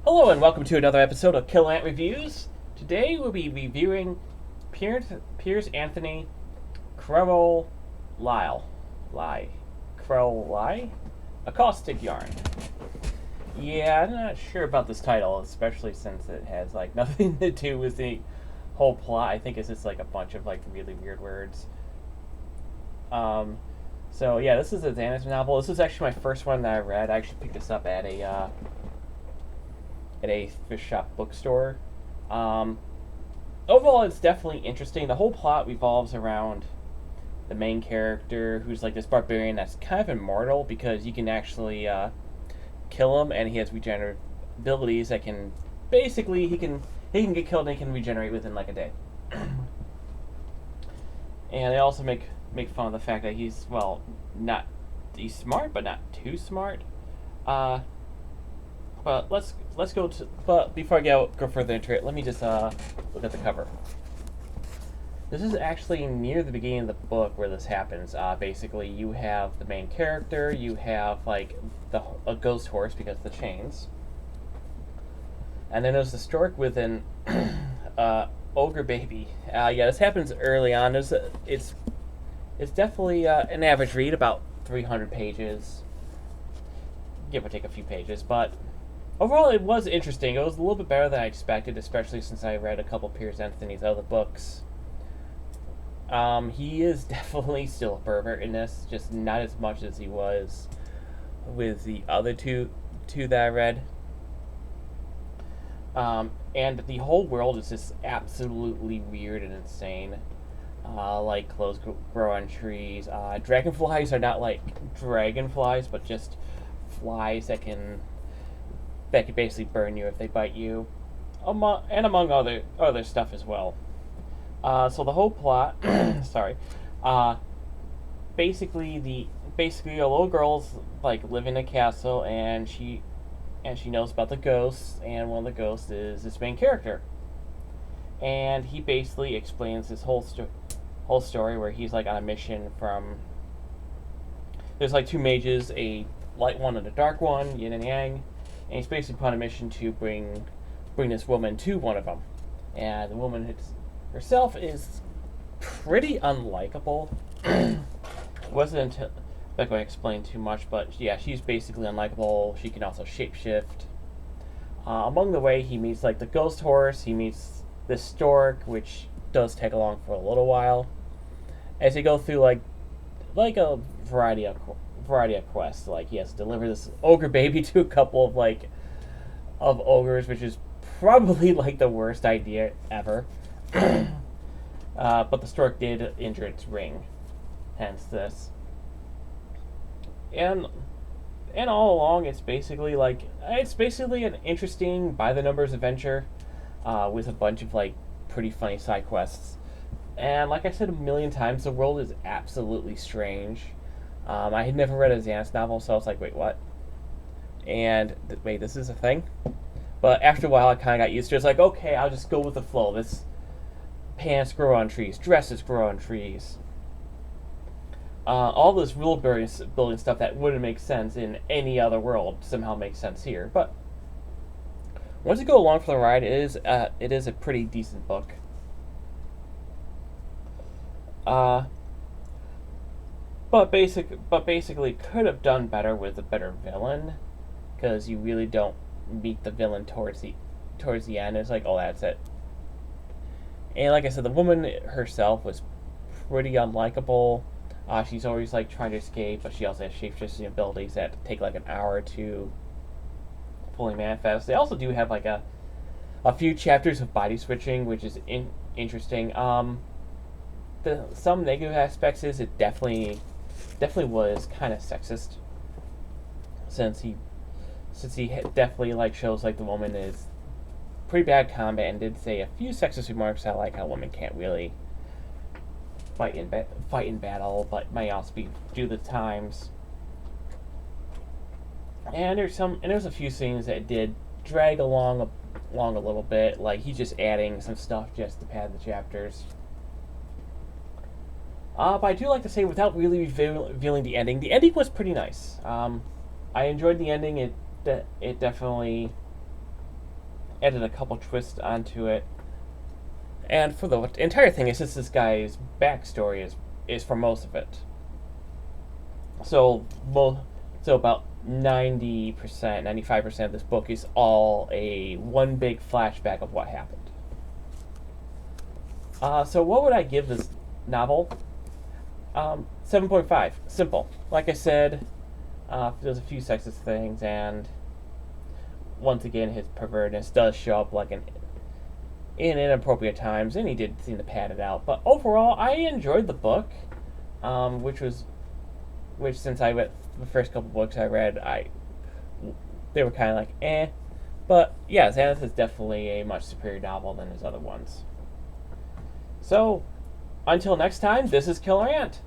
Hello and welcome to another episode of Kill Ant Reviews. Today we'll be reviewing Piers Anthony, Crewel Lye, Crewel Lye, A Caustic Yarn. Yeah, I'm not sure about this title, especially since it has like nothing to do with the whole plot. I think it's just like a bunch of like really weird words. Um, so yeah, this is a Xanth novel. This is actually my first one that I read. I actually picked this up at a fish shop bookstore. Um, Overall, it's definitely interesting. The whole plot revolves around the main character, who's like this barbarian that's kind of immortal because you can actually kill him, and he has regenerative abilities that can basically he can get killed and he can regenerate within like a day. And they also make fun of the fact that he's smart but not too smart. Uh, but let's go to. But before I go further into it, let me just look at the cover. This is actually near the beginning of the book where this happens. Basically, you have the main character, you have like a ghost horse because of the chains, and then there's the stork with an ogre baby. Yeah, this happens early on. It's definitely an average read, about 300 pages, give or take a few pages, but overall, it was interesting. It was a little bit better than I expected, especially since I read a couple of Piers Anthony's other books. He is definitely still a pervert in this, just not as much as he was with the other two that I read. And the whole world is just absolutely weird and insane. Like clothes grow on trees. Dragonflies are not like dragonflies, but just flies that can basically burn you if they bite you, among other stuff as well. So the whole plot, sorry, basically a little girl's like living in a castle, and she knows about the ghosts, and one of the ghosts is this main character, and he basically explains this whole story where he's like on a mission from. There's like two mages, a light one and a dark one, yin and yang. And he's basically on a mission to bring this woman to one of them. And the woman herself is pretty unlikable. Wasn't until I'm not going to explain too much, but yeah, she's basically unlikable. She can also shapeshift. Among the way, he meets like the ghost horse. He meets the stork, which does take along for a little while, as they go through like a variety of quests. Like he has to deliver this ogre baby to a couple of ogres, which is probably like the worst idea ever. But the stork did injure its ring, hence this. And all along, it's basically an interesting by the numbers adventure, with a bunch of like pretty funny side quests. And like I said a million times, the world is absolutely strange. I had never read a Xanth novel, so I was like, wait, what? And, wait, this is a thing? But after a while, I kind of got used to it. It's like, okay, I'll just go with the flow. This pants grow on trees, dresses grow on trees. All this world building stuff that wouldn't make sense in any other world somehow makes sense here. But once you go along for the ride, it is a pretty decent book. But basically, could have done better with a better villain, because you really don't meet the villain towards the end. It's like, oh, that's it. And like I said, the woman herself was pretty unlikable. She's always like trying to escape, but she also has shapeshifting abilities that take like an hour to fully manifest. They also do have like a few chapters of body switching, which is interesting. Some negative aspects is it definitely was kind of sexist, since he definitely like shows like the woman is pretty bad combat, and did say a few sexist remarks that like how women can't really fight in battle, but might also be due to the times. And there's a few scenes that did drag along a little bit, like he's just adding some stuff just to pad the chapters. But I do like to say, without really revealing the ending was pretty nice. I enjoyed the ending. It definitely added a couple twists onto it. And for the entire thing, it's just this guy's backstory is for most of it. So about 90%, 95% of this book is all a one big flashback of what happened. So what would I give this novel? 7.5. Simple. Like I said, there's a few sexist things, and once again, his pervertness does show up like in inappropriate times, and he did seem to pad it out. But overall, I enjoyed the book, which since I read the first couple books I read, they were kind of like eh. But yeah, Xanth is definitely a much superior novel than his other ones. So, until next time, this is Killer Ant.